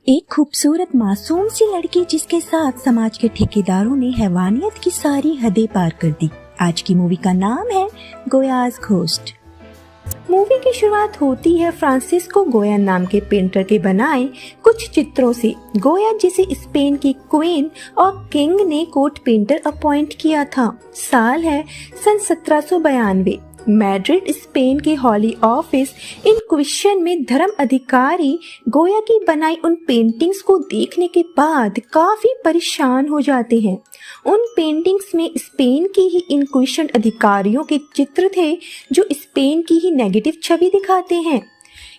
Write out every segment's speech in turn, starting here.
एक खूबसूरत मासूम सी लड़की जिसके साथ समाज के ठेकेदारों ने हैवानियत की सारी हदें पार कर दी। आज की मूवी का नाम है गोयाज घोस्ट। मूवी की शुरुआत होती है फ्रांसिस्को गोया नाम के पेंटर के बनाए कुछ चित्रों से। गोया जिसे स्पेन की क्वीन और किंग ने कोर्ट पेंटर अपॉइंट किया था। साल है सन 1792। मैड्रिड स्पेन के हॉली ऑफिस इंक्विजिशन में धर्म अधिकारी गोया की बनाई उन पेंटिंग्स को देखने के बाद काफी परेशान हो जाते हैं। उन पेंटिंग्स में स्पेन की ही इंक्विजिशन अधिकारियों के चित्र थे जो स्पेन की ही नेगेटिव छवि दिखाते हैं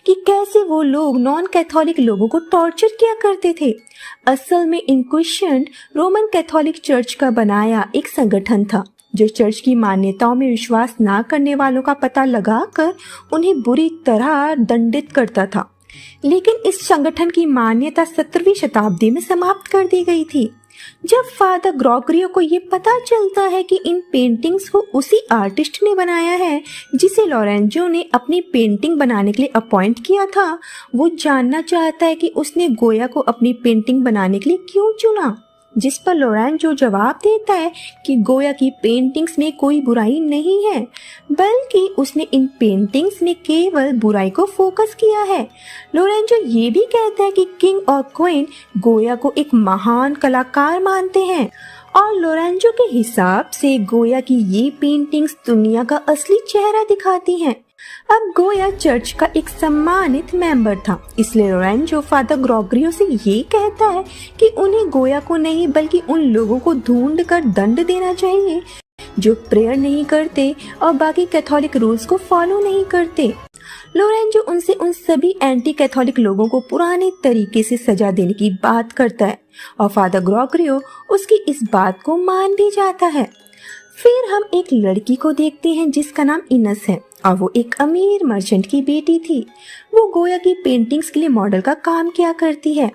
कि कैसे वो लोग नॉन कैथोलिक लोगों को टॉर्चर किया करते थे। असल में इंक्विजिशन रोमन कैथोलिक चर्च का बनाया एक संगठन था जो चर्च की मान्यताओं में विश्वास ना करने वालों का पता लगाकर उन्हें बुरी तरह दंडित करता था। लेकिन इस संगठन की मान्यता 17वीं शताब्दी में समाप्त कर दी गई थी। जब फादर ग्रेगोरियो को ये पता चलता है कि इन पेंटिंग्स को उसी आर्टिस्ट ने बनाया है जिसे लोरेंजो ने अपनी पेंटिंग बनाने के लिए अपॉइंट किया था, वो जानना चाहता है कि उसने गोया को अपनी पेंटिंग बनाने के लिए क्यों चुना। जिस पर लोरेंजो जवाब देता है कि गोया की पेंटिंग्स में कोई बुराई नहीं है, बल्कि उसने इन पेंटिंग्स में केवल बुराई को फोकस किया है। लोरेंजो ये भी कहता है कि किंग और क्वीन गोया को एक महान कलाकार मानते हैं और लोरेंजो के हिसाब से गोया की ये पेंटिंग्स दुनिया का असली चेहरा दिखाती हैं। अब गोया चर्च का एक सम्मानित मेंबर था, इसलिए लोरेंजो फादर ग्रेगोरियो से ये कहता है कि उन्हें गोया को नहीं बल्कि उन लोगों को ढूंढ कर दंड देना चाहिए जो प्रेयर नहीं करते और बाकी कैथोलिक रूल्स को फॉलो नहीं करते। लोरेंजो उनसे उन सभी एंटी कैथोलिक लोगों को पुराने तरीके से सजा देने की बात करता है और फादर ग्रेगोरियो उसकी इस बात को मान भी जाता है। फिर हम एक लड़की को देखते हैं जिसका नाम इनस है और वो एक अमीर मर्चेंट की बेटी थी। वो गोया की पेंटिंग्स के लिए मॉडल का काम किया करती है।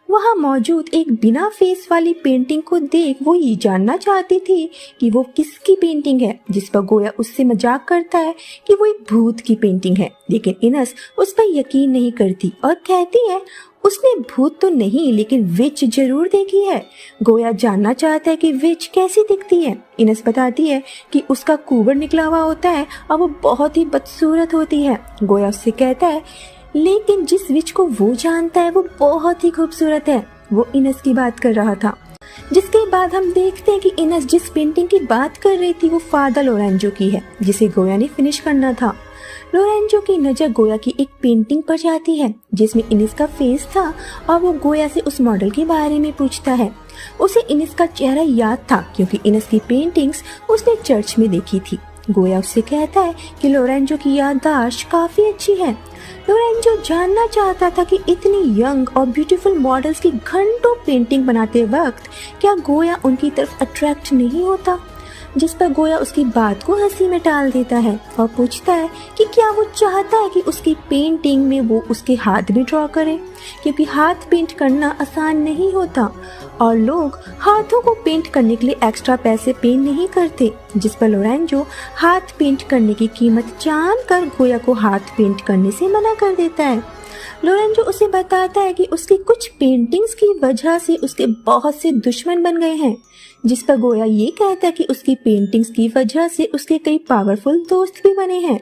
वहाँ मौजूद एक बिना फेस वाली पेंटिंग को देख वो ये जानना चाहती थी कि वो किसकी पेंटिंग है, जिस पर गोया उससे मजाक करता है कि वो एक भूत की पेंटिंग है। लेकिन इनस उस पर यकीन नहीं करती और कहती है उसने भूत तो नहीं लेकिन विच जरूर देखी है। गोया जानना चाहता है कि विच कैसी दिखती है। इनस बताती है कि उसका कुबर निकला हुआ होता है और वो बहुत ही बदसूरत होती है। गोया उससे कहता है लेकिन जिस विच को वो जानता है वो बहुत ही खूबसूरत है। वो इनस की बात कर रहा था। जिसके बाद हम देखते हैं कि इनस जिस पेंटिंग की बात कर रही थी वो फादर लोरेंजो की है जिसे गोया ने फिनिश करना था। लोरेंजो की नजर गोया की एक पेंटिंग पर जाती है जिसमें इनस का फेस था और वो गोया से उस मॉडल के बारे में पूछता है। उसे इनस का चेहरा याद था क्योंकि इनस की पेंटिंग्स उसने चर्च में देखी थी। गोया उससे कहता है कि लोरेंजो की याददाश्त काफी अच्छी है। लोरेंजो जानना चाहता था कि इतनी यंग और ब्यूटीफुल मॉडल्स की घंटों पेंटिंग बनाते वक्त क्या गोया उनकी तरफ अट्रैक्ट नहीं होता, जिस पर गोया उसकी बात को हंसी में टाल देता है और पूछता है कि क्या वो चाहता है कि उसकी पेंटिंग में वो उसके हाथ भी ड्रॉ करे, क्योंकि हाथ पेंट करना आसान नहीं होता और लोग हाथों को पेंट करने के लिए एक्स्ट्रा पैसे पे नहीं करते। जिस पर लोरेंजो हाथ पेंट करने की कीमत जानकर गोया को हाथ पेंट करने से मना कर देता है। लोरेंजो उसे बताता है कि उसकी कुछ पेंटिंग्स की वजह से उसके बहुत से दुश्मन बन गए हैं, जिस पर गोया ये कहता है कि उसकी पेंटिंग्स की वजह से उसके कई पावरफुल दोस्त भी बने हैं।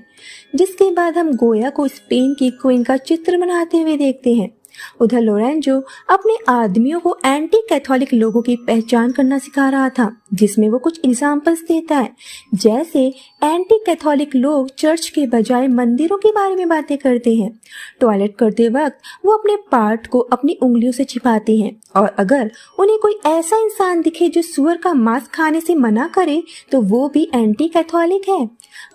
जिसके बाद हम गोया को स्पेन की क्वीन का चित्र बनाते हुए देखते हैं। उधर लोरेंजो अपने आदमियों को एंटी कैथोलिक लोगों की पहचान करना सिखा रहा था, जिसमें वो कुछ एग्जाम्पल्स देता है, जैसे एंटी कैथोलिक लोग चर्च के बजाय मंदिरों के बारे में बातें करते हैं। टॉयलेट करते वक्त वो अपने पार्ट को अपनी उंगलियों से छिपाते हैं और अगर उन्हें कोई ऐसा इंसान दिखे जो सुअर का मांस खाने से मना करे तो वो भी एंटी कैथोलिक है।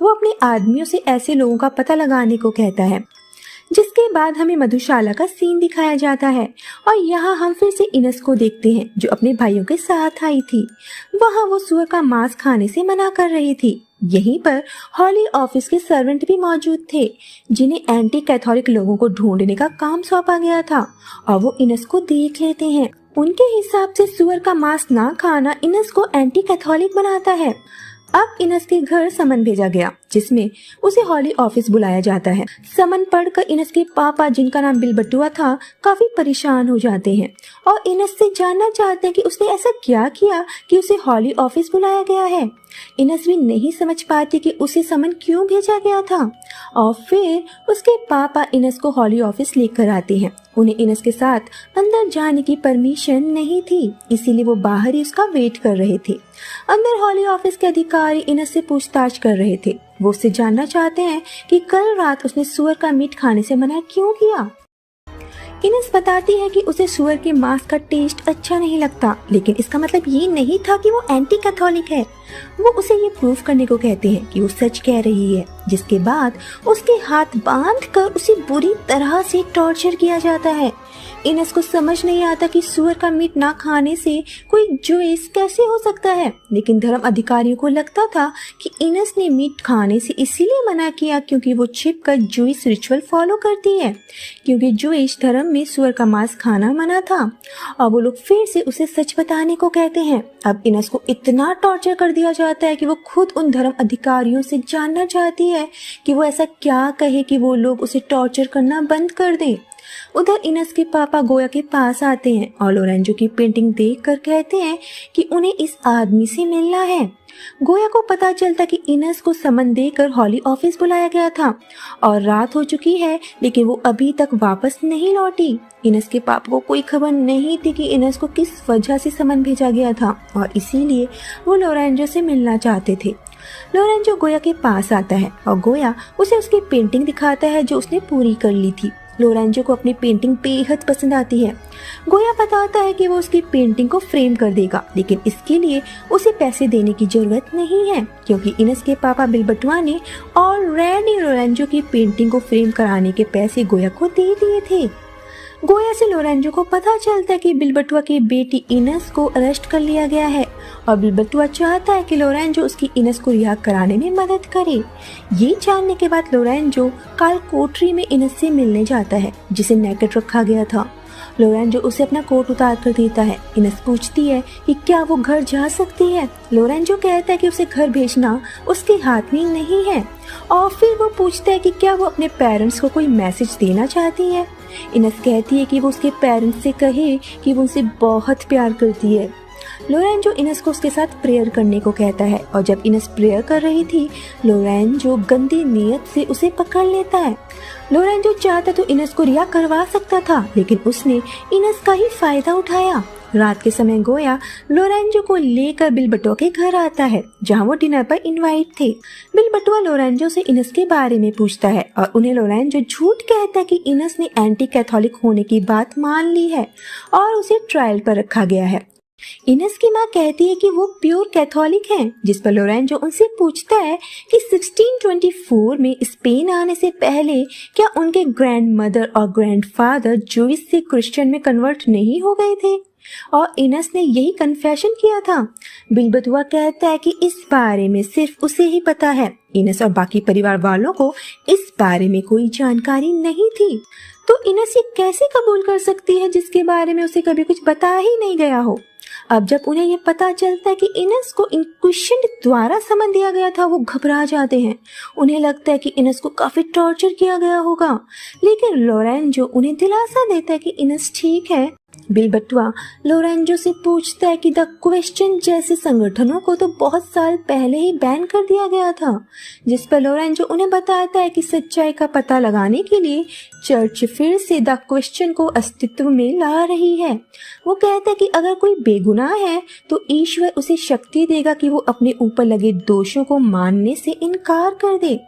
वो अपने आदमियों से ऐसे लोगों का पता लगाने को कहता है। जिसके बाद हमें मधुशाला का सीन दिखाया जाता है और यहाँ हम फिर से इनस को देखते हैं जो अपने भाइयों के साथ आई थी। वहाँ वो सुअर का मांस खाने से मना कर रही थी। यहीं पर हॉली ऑफिस के सर्वेंट भी मौजूद थे जिन्हें एंटी कैथोलिक लोगों को ढूंढने का काम सौंपा गया था और वो इनस को देख लेते हैं। उनके हिसाब से सुअर का मांस ना खाना इनस को एंटी कैथोलिक बनाता है। अब इनस के घर समन भेजा गया जिसमें उसे हॉली ऑफिस बुलाया जाता है। समन पढ़कर इनस के पापा, जिनका नाम बिलबटुआ था, काफी परेशान हो जाते हैं और इनस से जानना चाहते हैं कि उसने ऐसा क्या किया कि उसे हॉली ऑफिस बुलाया गया है। इनस भी नहीं समझ पाती कि उसे समन क्यों भेजा गया था और फिर उसके पापा इनस को हॉली ऑफिस लेकर आते हैं। उन्हें इनस के साथ अंदर जाने की परमिशन नहीं थी, इसीलिए वो बाहर ही उसका वेट कर रहे थे। अंदर हॉली ऑफिस के अधिकारी इनस से पूछताछ कर रहे थे। वो उससे जानना चाहते हैं कि कल रात उसने सुअर का मीट खाने से मना क्यों किया। इनस बताती है कि उसे सुअर के मांस का टेस्ट अच्छा नहीं लगता, लेकिन इसका मतलब ये नहीं था कि वो एंटी कैथोलिक है। वो उसे ये प्रूफ करने को कहते हैं कि वो सच कह रही है, जिसके बाद उसके हाथ बांधकर उसे बुरी तरह से टॉर्चर किया जाता है। इनस को समझ नहीं आता कि सुअर का मीट ना खाने से कोई ज्यूइश कैसे हो सकता है, लेकिन धर्म अधिकारियों को लगता था कि इनस ने मीट खाने से इसीलिए मना किया क्योंकि वो छिपकर ज्यूइश रिचुअल फॉलो करती है, क्योंकि ज्यूइश धर्म में सुअर का मांस खाना मना था। और वो लोग फिर से उसे सच बताने को कहते हैं। अब इनस को इतना टॉर्चर कर दिया जाता है कि वो खुद उन धर्म अधिकारियों से जानना चाहती है कि वो ऐसा क्या कहे कि वो लोग उसे टॉर्चर करना बंद कर दें। उधर इनस के पापा गोया के पास आते हैं और लोरेंजो की पेंटिंग देखकर कहते हैं कि उन्हें इस आदमी से मिलना है। गोया को पता चलता कि इनस को समन देकर हॉली ऑफिस बुलाया गया था और रात हो चुकी है, लेकिन वो अभी तक वापस नहीं लौटी। इनस के पापा को कोई खबर नहीं थी कि इनस को किस वजह से समन भेजा गया था और इसीलिए वो लोरेंजो से मिलना चाहते थे। लोरेंजो गोया के पास आता है और गोया उसे उसकी पेंटिंग दिखाता है जो उसने पूरी कर ली थी। लोरेंजो को अपनी पेंटिंग बेहद पसंद आती है। गोया बताता है कि वो उसकी पेंटिंग को फ्रेम कर देगा, लेकिन इसके लिए उसे पैसे देने की जरूरत नहीं है क्योंकि इनस के पापा बिलबटुआ ने ऑलरेडी लोरेंजो की पेंटिंग को फ्रेम कराने के पैसे गोया को दे दिए थे। गोया से लोरेंजो को पता चलता है कि बिलबटुआ की बेटी इनस को अरेस्ट कर लिया गया है और बिलबटुआ चाहता है कि लोरेंजो उसकी इनस को रिहा कराने में मदद करे। ये जानने के बाद लोरेंजो काल कोठरी में इनस से मिलने जाता है जिसे नेकेड रखा गया था। लोरेंजो उसे अपना कोट उतार कर देता है। इनस पूछती है कि क्या वो घर जा सकती है। लोरेंजो कहता है कि उसे घर भेजना उसके हाथ में नहीं है और फिर वो पूछता है कि क्या वो अपने पेरेंट्स को कोई मैसेज देना चाहती है। इनस कहती है कि वो उसके पेरेंट्स से कहे कि वो उनसे बहुत प्यार करती है। लोरेंजो इनस को उसके साथ प्रेयर करने को कहता है और जब इनस प्रेयर कर रही थी, लोरेंजो गंदी नीयत से उसे पकड़ लेता है। लोरेंजो चाहता तो इनस को रिहा करवा सकता था, लेकिन उसने इनस का ही फायदा उठाया। रात के समय गोया लोरेंजो को लेकर बिलबटुआ के घर आता है जहां वो डिनर पर इनवाइट थे। बिलबटुआ लोरेंजो से इनस के बारे में पूछता है और उन्हें लोरेंजो झूठ कहता है कि इनस ने एंटी कैथोलिक होने की बात मान ली है और उसे ट्रायल पर रखा गया है। इनस की माँ कहती है कि वो प्योर कैथोलिक हैं, जिस पर लोरेंजो उनसे पूछता है कि 1624 में स्पेन आने से पहले क्या उनके ग्रैंड मदर और ग्रैंडफादर ज्यूइश से क्रिश्चियन में कन्वर्ट नहीं हो गए थे और इनस ने यही कन्फेशन किया था। बिलबटुआ कहता है कि इस बारे में सिर्फ उसे ही पता है। इनस और बाकी परिवार वालों को इस बारे में कोई जानकारी नहीं थी। तो इनस ये कैसे कबूल कर सकती है जिसके बारे में उसे कभी कुछ बताया ही नहीं गया हो। अब जब उन्हें ये पता चलता है कि इनस को इंक्विजिशन द्वारा समन दिया गया था, वो घबरा जाते हैं। उन्हें लगता है कि इनस को काफी टॉर्चर किया गया होगा, लेकिन लोरेंजो उन्हें दिलासा देता है कि इनस ठीक है। बिलबटुआ लोरेंजो से पूछता है कि द क्वेश्चन जैसे संगठनों को तो बहुत साल पहले ही बैन कर दिया गया था, जिस पर लोरेंजो उन्हें बताता है कि सच्चाई का पता लगाने के लिए चर्च फिर से द क्वेश्चन को अस्तित्व में ला रही है। वो कहता है कि अगर कोई बेगुनाह है तो ईश्वर उसे शक्ति देगा कि वो अपने ऊपर लगे दोषों को मानने से इनकार कर दे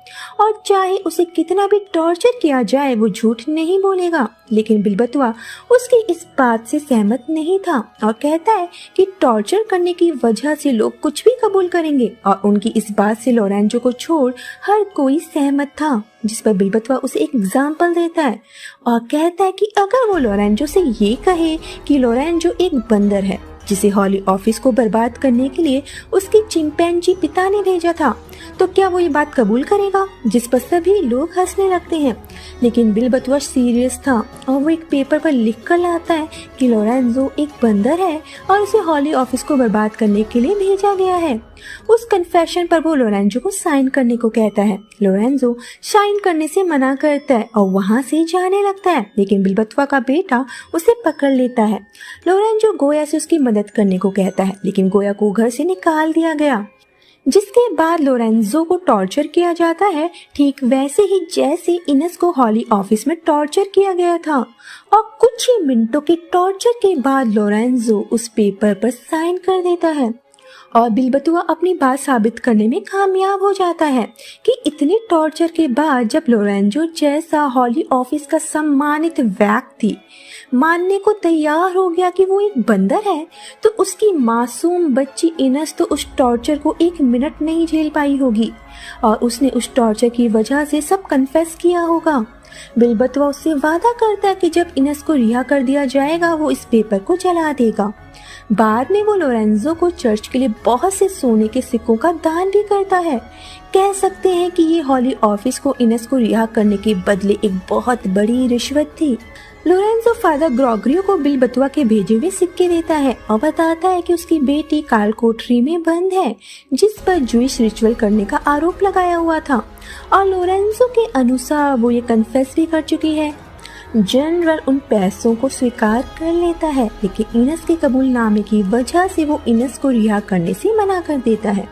और चाहे उसे कितना भी टॉर्चर किया जाए वो झूठ नहीं बोलेगा। लेकिन बिलबटुआ उसकी इस बात से सहमत नहीं था और कहता है कि टॉर्चर करने की वजह से लोग कुछ भी कबूल करेंगे और उनकी इस बात से लोरेंजो को छोड़ हर कोई सहमत था। जिस पर बिलबटुआ उसे एक एग्जाम्पल देता है और कहता है कि अगर वो लोरेंजो से ये कहे कि लोरेंजो एक बंदर है जिसे हॉली ऑफिस को बर्बाद करने के लिए उसके चिंपैंजी पिता ने भेजा था तो क्या वो ये बात कबूल करेगा, जिस पर सभी लोग हंसने लगते हैं। लेकिन बिल बतुआ सीरियस था और वो एक पेपर पर लिख कर लाता है कि लोरेंजो एक बंदर है और उसे हॉली ऑफिस को बर्बाद करने के लिए भेजा गया है। उस कन्फेशन पर वो लोरेंजो को साइन करने को कहता है। लोरेंजो साइन करने से मना करता है और वहाँ से जाने लगता है, लेकिन बिल बतुआ का बेटा उसे पकड़ लेता है। लोरेंजो गोया से उसकी मदद करने को कहता है, लेकिन गोया को घर से निकाल दिया गया। जिसके बाद लोरेंजो को टॉर्चर किया जाता है, ठीक वैसे ही जैसे इनेस को हॉली ऑफिस में टॉर्चर किया गया था। और कुछ ही मिनटों के टॉर्चर के बाद लोरेंजो उस पेपर पर साइन कर देता है और बिल बतुआ अपनी बात साबित करने में कामयाब हो जाता है कि इतने टॉर्चर के बाद जब लोरेंजो जैसा हॉली ऑफिस का सम्मानित व्यक्ति मानने को तैयार हो गया कि वो एक बंदर है, तो उसकी मासूम बच्ची इनेस तो उस टॉर्चर को 1 मिनट नहीं झेल पाई होगी और उसने उस टॉर्चर की वजह से सब कन्फेस किया होगा। बिल बतुआ उससे वादा करता है कि जब इनेस को रिहा कर दिया जाएगा वो इस पेपर को जला देगा। बाद में वो लोरेंजो को चर्च के लिए बहुत से सोने के सिक्कों का दान भी करता है। कह सकते हैं कि ये हॉली ऑफिस को इनेस को रिहा करने के बदले एक बहुत बड़ी रिश्वत थी। लोरेंजो फादर ग्रेगोरियो को बिल बतुआ के भेजे हुए सिक्के देता है और बताता है कि उसकी बेटी काल कोठरी में बंद है, जिस पर जूइश रिचुअल करने का आरोप लगाया हुआ था। और लोरेंजो के अनुसार वो ये कन्फेस भी कर चुकी है। जनरल उन पैसों को स्वीकार कर लेता है, लेकिन इनेस के कबूलनामे की वजह से वो इनेस को रिहा करने से मना कर देता है।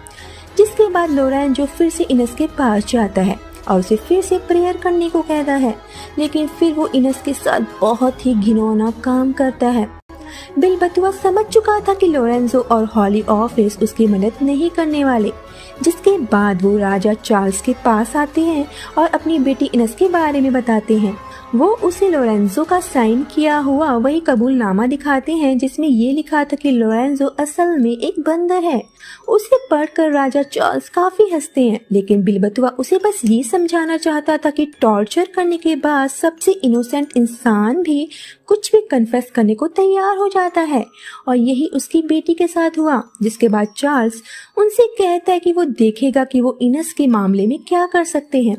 जिसके बाद लोरेंजो फिर से इनेस के पास जाता है और उसे फिर से प्रेयर करने को कहता है, लेकिन फिर वो इनेस के साथ बहुत ही घिनौना काम करता है। बिल बतुआ समझ चुका था कि लोरेंजो और हॉली ऑफिस उसकी मदद नहीं करने वाले। जिसके बाद वो राजा चार्ल्स के पास आते हैं और अपनी बेटी इनेस के बारे में बताते हैं। वो उसे लोरेंजो का साइन किया हुआ वही कबूलनामा दिखाते हैं जिसमें ये लिखा था कि लोरेंजो असल में एक बंदर है। उसे पढ़कर राजा चार्ल्स काफी हंसते हैं, लेकिन बिल बतुआ उसे बस ये समझाना चाहता था कि टॉर्चर करने के बाद सबसे इनोसेंट इंसान भी कुछ भी कन्फेस करने को तैयार हो जाता है, और यही उसकी बेटी के साथ हुआ। जिसके बाद चार्ल्स उनसे कहता है कि वो देखेगा कि वो इनेस के मामले में क्या कर सकते हैं।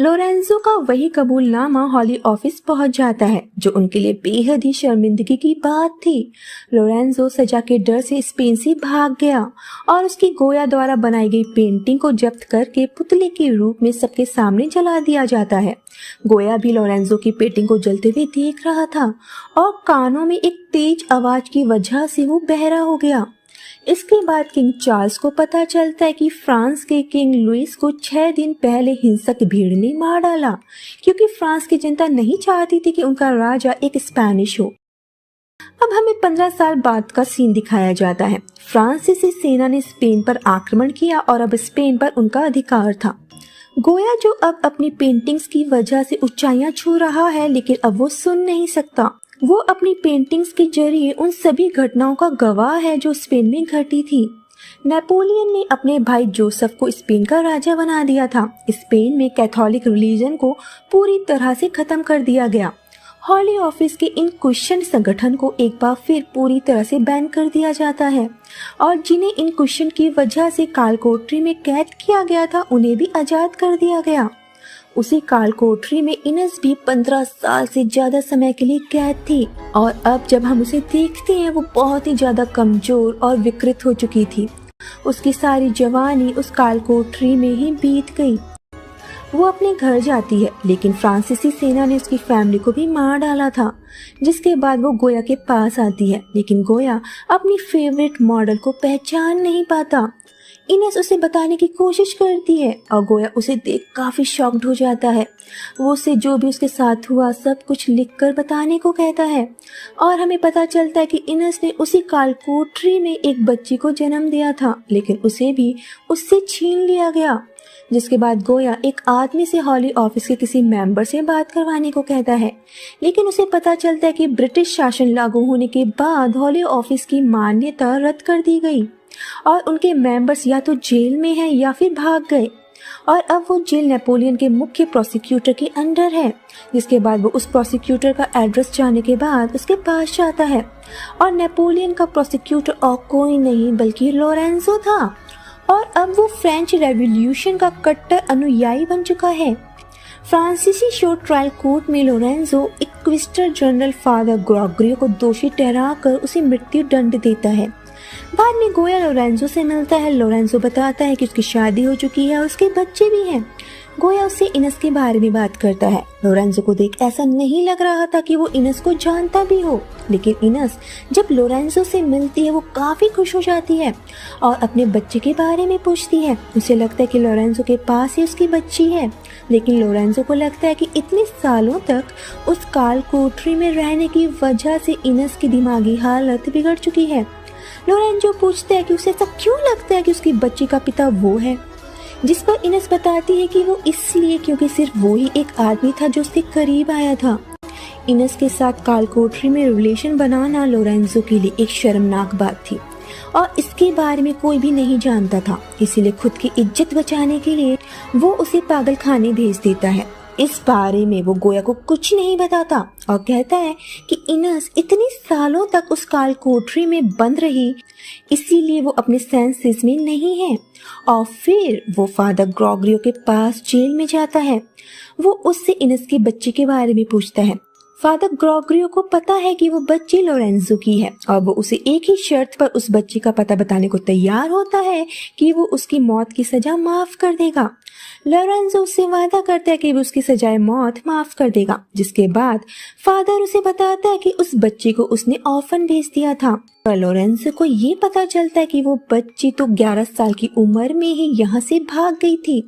लोरेंजो का वही कबूलनामा हॉली ऑफिस पहुंच जाता है, जो उनके लिए बेहद ही शर्मिंदगी की बात थी। लोरेंजो सजा के डर से स्पेन से भाग गया और उसकी गोया द्वारा बनाई गई पेंटिंग को जब्त करके पुतले के रूप में सबके सामने जला दिया जाता है। गोया भी लोरेंजो की पेंटिंग को जलते हुए देख रहा था और कानों में एक तेज आवाज की वजह से वो बहरा हो गया। इसके बाद किंग चार्ल्स को पता चलता है कि फ्रांस के किंग लुइस को 6 दिन पहले हिंसक भीड़ ने मार डाला, क्योंकि फ्रांस की जनता नहीं चाहती थी कि उनका राजा एक स्पेनिश हो। अब हमें 15 साल बाद का सीन दिखाया जाता है। फ्रांसीसी सेना ने स्पेन पर आक्रमण किया और अब स्पेन पर उनका अधिकार था। गोया जो अब अपनी पेंटिंग्स की वजह से ऊंचाइयां छू रहा है, लेकिन अब वो सुन नहीं सकता। वो अपनी पेंटिंग्स के जरिए उन सभी घटनाओं का गवाह है जो स्पेन में घटी थी। नेपोलियन ने अपने भाई जोसेफ को स्पेन का राजा बना दिया था। स्पेन में कैथोलिक रिलीजन को पूरी तरह से खत्म कर दिया गया। हॉली ऑफिस के इन क्रिश्चियन संगठन को एक बार फिर पूरी तरह से बैन कर दिया जाता है, और जिन्हें इन क्रिश्चियन की वजह से काल कोठरी में कैद किया गया था उन्हें भी आजाद कर दिया गया। उसी काल कोठरी में इनेस भी 15 साल से ज्यादा समय के लिए कैद थी, और अब जब हम उसे देखते हैं वो बहुत ही ज्यादा कमजोर और विकृत हो चुकी थी। उसकी सारी जवानी उस काल कोठरी में ही बीत गई। वो अपने घर जाती है, लेकिन फ्रांसीसी सेना ने उसकी फैमिली को भी मार डाला था। जिसके बाद वो गोया के पास आती है, लेकिन गोया अपनी फेवरेट मॉडल को पहचान नहीं पाता। इनेस उसे बताने की कोशिश करती है और गोया उसे देख काफी शॉक्ड हो जाता है। वो उसे जो भी उसके साथ हुआ सब कुछ लिखकर बताने को कहता है, और हमें पता चलता है कि इनेस ने उसी काल कोठरी में एक बच्ची को जन्म दिया था, लेकिन उसे भी उससे छीन लिया गया। जिसके बाद गोया एक आदमी से हॉली ऑफिस के किसी मेंबर से बात करवाने को कहता है, लेकिन उसे पता चलता है कि ब्रिटिश शासन लागू होने के बाद हॉली ऑफिस की मान्यता रद्द कर दी गई और उनके मेंबर्स या तो जेल में हैं या फिर भाग गए, और अब वो जेल नेपोलियन के मुख्य प्रोसिक्यूटर के अंडर है। जिसके बाद वो उस प्रोसिक्यूटर का एड्रेस जानने के बाद उसके पास जाता है, और नेपोलियन का प्रोसिक्यूटर और कोई नहीं बल्कि लोरेंजो था। और अब वो फ्रेंच रेवोल्यूशन का कट्टर अनुयायी बन चुका है। फ्रांसीसी शोर्ट ट्रायल कोर्ट में लोरेंजो इंक्विजिटर जनरल फादर ग्रेगोरियो को दोषी ठहराकर उसे मृत्यु दंड देता है। बाद में गोया लोरेंजो से मिलता है। लोरेंजो बताता है कि उसकी शादी हो चुकी है और उसके बच्चे भी हैं। गोया उससे इनस के बारे में बात करता है। लोरेंजो को देख ऐसा नहीं लग रहा था कि वो इनस को जानता भी हो, लेकिन इनस जब लोरेंजो से मिलती है वो काफी खुश हो जाती है और अपने बच्चे के बारे में पूछती है। उसे लगता है कि लोरेंजो के पास ही उसकी बच्ची है, लेकिन लोरेंजो को लगता है कि इतने सालों तक उस काल कोठरी में रहने की वजह से इनस की दिमागी हालत बिगड़ चुकी है। लोरेंजो पूछता है कि उसे ऐसा क्यों लगता है कि उसकी बच्ची का पिता वो है, जिस पर इनस बताती है कि वो इसलिए क्योंकि सिर्फ वो ही एक आदमी था जो उसके करीब आया था। इनस के साथ काल कोठरी में रिलेशन बनाना लोरेंजो के लिए एक शर्मनाक बात थी और इसके बारे में कोई भी नहीं जानता था, इसीलिए खुद की इज्जत बचाने के लिए वो उसे पागल खाने भेज देता है। इस बारे में वो गोया को कुछ नहीं बताता और कहता है कि इनस इतने सालों तक उस काल कोठरी में बंद रही, इसीलिए वो अपने सेंसेस में नहीं है। और फिर वो फादर ग्रेगोरियो के पास जेल में जाता है। वो उससे इनस के बच्चे के बारे में पूछता है। फादर ग्रेगोरियो को पता है कि वो बच्ची लोरेंजो की है और वो उसे एक ही शर्त पर उस बच्ची का पता बताने को तैयार होता है कि वो उसकी मौत की सजा माफ कर देगा। लोरेंजो उससे वादा करता है कि वो उसकी सजाए मौत माफ कर देगा, जिसके बाद फादर उसे बताता है कि उस बच्ची को उसने ऑर्फन भेज दिया था। पर लोरेंजो को ये पता चलता है कि वो बच्ची तो 11 साल की उम्र में ही यहाँ से भाग गई थी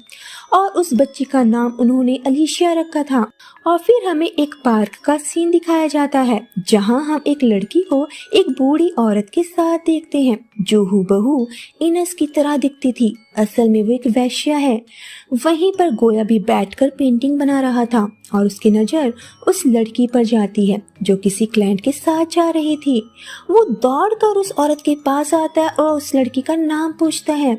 और उस बच्ची का नाम उन्होंने अलीशिया रखा था। और फिर हमें एक पार्क का सीन दिखाया जाता है जहाँ हम एक लड़की को एक बूढ़ी औरत के साथ देखते हैं जो हूबहू इनस की तरह दिखती थी। असल में वो एक वेश्या है। वहीं पर गोया भी बैठकर पेंटिंग बना रहा था और उसकी नज़र उस लड़की पर जाती है जो किसी क्लाइंट के साथ जा रही थी। वो दौड़कर उस औरत के पास आता है और उस लड़की का नाम पूछता है।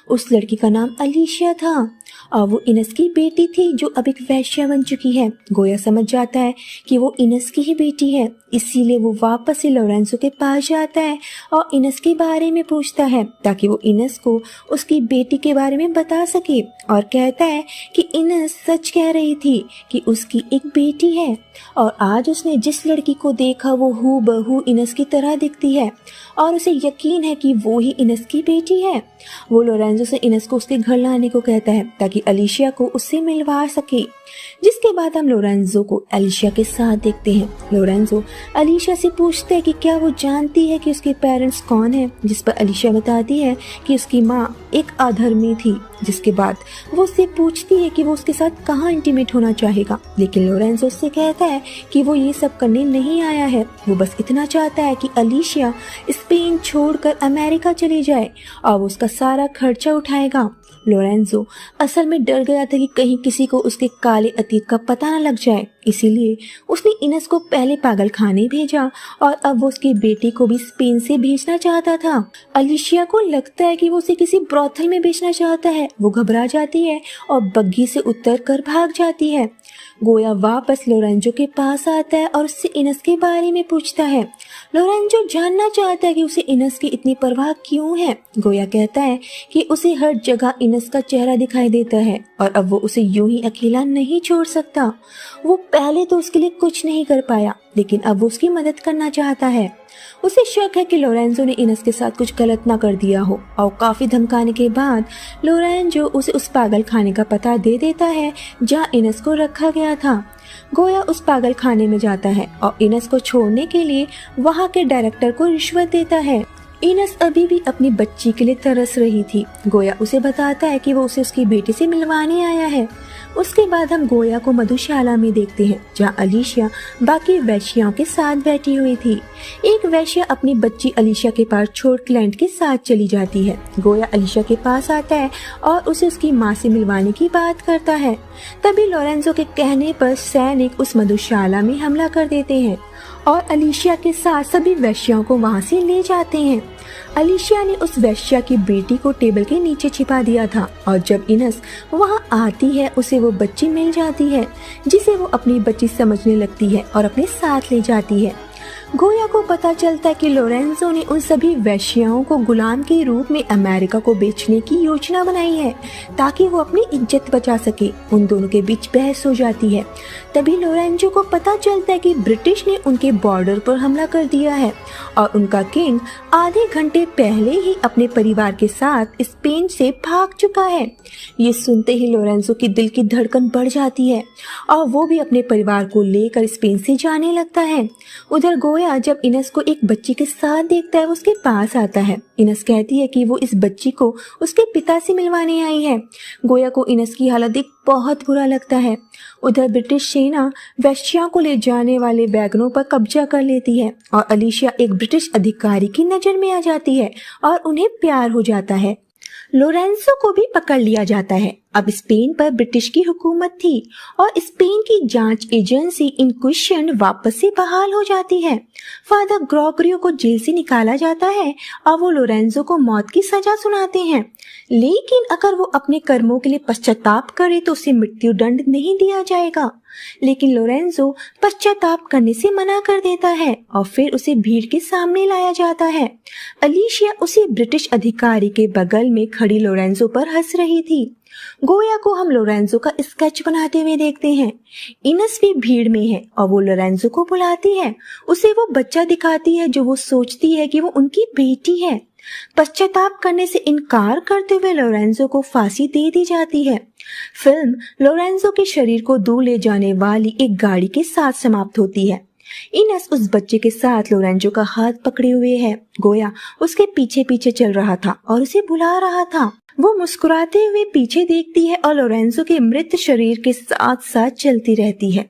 उस लड़की का नाम अलीशिया था और वो इनस की बेटी थी जो अब एक वेश्या बन चुकी है। गोया समझ जाता है कि वो इनस की ही बेटी है, इसीलिए वो वापस से लोरेंजो के पास जाता है और इनस के बारे में पूछता है ताकि वो इनस को उसकी बेटी के बारे में बता सके और कहता है कि इनस सच कह रही थी कि उसकी एक बेटी है और आज उसने जिस लड़की को देखा वो हूबहू इनस की तरह दिखती है और उसे यकीन है कि वो ही इनस की बेटी है। वो लोरेंजो से इनस को उसके घर लाने को कहता है ताकि अलीशिया को उससे मिलवा सके, जिसके बाद हम लोरेंजो को अलीशिया के साथ देखते हैं। लोरेंजो अलीशिया से पूछते हैं कि क्या वो जानती है कि उसके पेरेंट्स कौन हैं, जिस पर अलीशिया बताती है कि उसकी माँ एक अधर्मी थी। जिसके बाद वो उससे पूछती है कि वो उसके साथ कहाँ इंटीमेट होना चाहेगा, लेकिन लोरेंजो उससे कहता है कि वो ये सब करने नहीं आया है। वो बस इतना चाहता है कि अलीशिया स्पेन छोड़कर अमेरिका चली जाए और वो उसका सारा खर्चा उठाएगा। लोरेंजो असल में डर गया था कि कहीं किसी को उसके काले अतीत का पता न लग जाए, इसीलिए उसने इनस को पहले पागल खाने भेजा और अब वो उसकी बेटी को भी स्पेन से भेजना चाहता था। अलीशिया को लगता है कि वो उसे किसी ब्रॉथल में बेचना चाहता है। वो घबरा जाती है और बग्घी से उतर कर भाग जाती है। गोया वापस लोरेंजो के पास आता है और उससे इनस के बारे में पूछता है। लोरेंजो जानना चाहता है कि उसे इनस की इतनी परवाह क्यों है। गोया कहता है कि उसे हर जगह इनस का चेहरा दिखाई देता है और अब वो उसे यूं ही अकेला नहीं छोड़ सकता। वो पहले तो उसके लिए कुछ नहीं कर पाया, लेकिन अब वो उसकी मदद करना चाहता है। उसे शक है कि लोरेंजो ने इनस के साथ कुछ गलत ना कर दिया हो और काफी धमकाने के बाद लोरेंजो उसे उस पागल खाने का पता दे देता है जहाँ इनस को रखा गया था। गोया उस पागल खाने में जाता है और इनस को छोड़ने के लिए वहाँ के डायरेक्टर को रिश्वत देता है। इनस अभी भी अपनी बच्ची के लिए तरस रही थी। गोया उसे बताता है कि वो उसे उसकी बेटी से मिलवाने आया है। उसके बाद हम गोया को मधुशाला में देखते हैं जहाँ अलीशिया बाकी वैश्याओं के साथ बैठी हुई थी। एक वैश्या अपनी बच्ची अलीशिया के पास छोड़ क्लाइंट के साथ चली जाती है। गोया अलीशिया के पास आता है और उसे उसकी माँ से मिलवाने की बात करता है। तभी लोरेंजो के कहने पर सैनिक उस मधुशाला में हमला कर देते हैं और अलीशिया के साथ सभी वैश्याओं को वहां से ले जाते हैं। अलीशिया ने उस वैश्या की बेटी को टेबल के नीचे छिपा दिया था और जब इनस वहां आती है उसे वो बच्ची मिल जाती है जिसे वो अपनी बच्ची समझने लगती है और अपने साथ ले जाती है। गोया को पता चलता है कि लोरेंजो ने उन सभी वेश्याओं को गुलाम के रूप में अमेरिका को बेचने की योजना बनाई है ताकि वो अपनी इज्जत बचा सके। उन दोनों के बीच बहस हो जाती है। तभी लोरेंजो को पता चलता है कि ब्रिटिश ने उनके बॉर्डर पर हमला कर दिया है और उनका किंग आधे घंटे पहले ही अपने परिवार के साथ स्पेन से भाग चुका है। ये सुनते ही लोरेंजो की दिल की धड़कन बढ़ जाती है और वो भी अपने परिवार को लेकर स्पेन से जाने लगता है। उधर गोया जब इनस को एक बच्ची के साथ देखता है वो उसके पास आता है। इनस कहती है कि वो इस बच्ची को उसके पिता से मिलवाने आई है। गोया को इनस की हालत देख बहुत बुरा लगता है। उधर ब्रिटिश सेना वेश्या को ले जाने वाले वैगनों पर कब्जा कर लेती है और अलीशिया एक ब्रिटिश अधिकारी की नजर में आ जाती है और उन्हें प्यार हो जाता है। लोरेंजो को भी पकड़ लिया जाता है। अब स्पेन पर ब्रिटिश की हुकूमत थी और स्पेन की जांच एजेंसी इंक्विजिशन वापस से बहाल हो जाती है। फादर ग्रेगोरियो को जेल से निकाला जाता है और वो लोरेंजो को मौत की सजा सुनाते हैं, लेकिन अगर वो अपने कर्मों के लिए पश्चाताप करे तो उसे मृत्यु दंड नहीं दिया जाएगा। लेकिन लोरेंजो पश्चाताप करने से मना कर देता है और फिर उसे भीड़ के सामने लाया जाता है। अलीशिया उसी ब्रिटिश अधिकारी के बगल में खड़ी लोरेंजो पर हंस रही थी। गोया को हम लोरेंजो का स्केच बनाते हुए देखते हैं। इनस भी भीड़ में है और वो लोरेंजो को बुलाती है। उसे वो बच्चा दिखाती है जो वो सोचती है कि वो उनकी बेटी है। पश्चाताप करने से इनकार करते हुए लोरेंजो को फांसी दे दी जाती है। फिल्म लोरेंजो के शरीर को दूर ले जाने वाली एक गाड़ी के साथ समाप्त होती है। इनस उस बच्चे के साथ लोरेंजो का हाथ पकड़े हुए है। गोया उसके पीछे पीछे चल रहा था और उसे बुला रहा था। वो मुस्कुराते हुए पीछे देखती है और लोरेंजो के मृत शरीर के साथ साथ चलती रहती है।